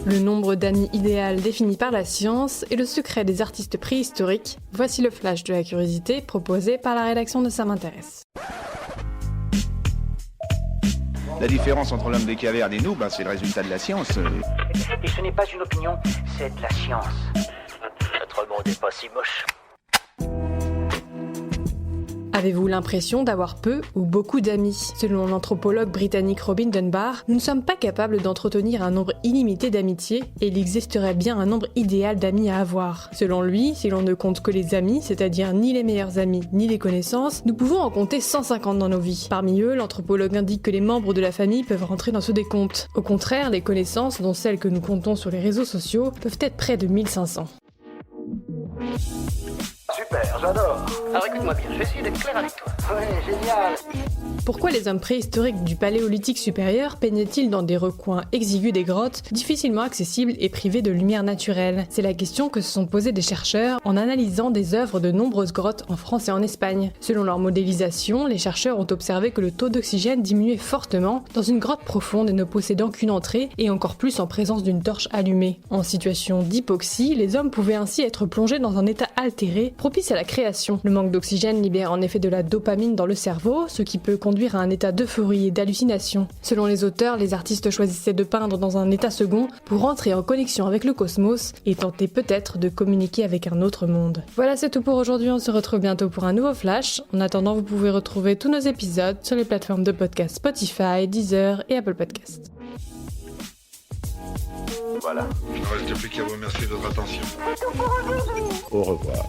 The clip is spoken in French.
Le nombre d'amis idéal défini par la science et le secret des artistes préhistoriques, voici le flash de la curiosité proposé par la rédaction de Ça m'intéresse. La différence entre l'homme des cavernes et nous, c'est le résultat de la science. Et ce n'est pas une opinion, c'est de la science. Notre monde n'est pas si moche. Avez-vous l'impression d'avoir peu ou beaucoup d'amis ? Selon l'anthropologue britannique Robin Dunbar, nous ne sommes pas capables d'entretenir un nombre illimité d'amitiés et il existerait bien un nombre idéal d'amis à avoir. Selon lui, si l'on ne compte que les amis, c'est-à-dire ni les meilleurs amis ni les connaissances, nous pouvons en compter 150 dans nos vies. Parmi eux, l'anthropologue indique que les membres de la famille peuvent rentrer dans ce décompte. Au contraire, les connaissances, dont celles que nous comptons sur les réseaux sociaux, peuvent être près de 1500. Super, j'adore. Alors écoute-moi bien, je vais essayer d'être clair avec toi. Ouais, génial. Pourquoi les hommes préhistoriques du Paléolithique supérieur peignaient-ils dans des recoins exigus des grottes, difficilement accessibles et privés de lumière naturelle ? C'est la question que se sont posées des chercheurs en analysant des œuvres de nombreuses grottes en France et en Espagne. Selon leur modélisation, les chercheurs ont observé que le taux d'oxygène diminuait fortement dans une grotte profonde et ne possédant qu'une entrée, et encore plus en présence d'une torche allumée. En situation d'hypoxie, les hommes pouvaient ainsi être plongés dans un état altéré, propice à la création. Le manque d'oxygène libère en effet de la dopamine dans le cerveau, ce qui peut conduire à un état d'euphorie et d'hallucination. Selon les auteurs, les artistes choisissaient de peindre dans un état second pour entrer en connexion avec le cosmos et tenter peut-être de communiquer avec un autre monde. Voilà, c'est tout pour aujourd'hui, on se retrouve bientôt pour un nouveau flash. En attendant, vous pouvez retrouver tous nos épisodes sur les plateformes de podcast Spotify, Deezer et Apple Podcasts. Voilà. Il ne reste plus qu'à vous remercier de votre attention. Au revoir.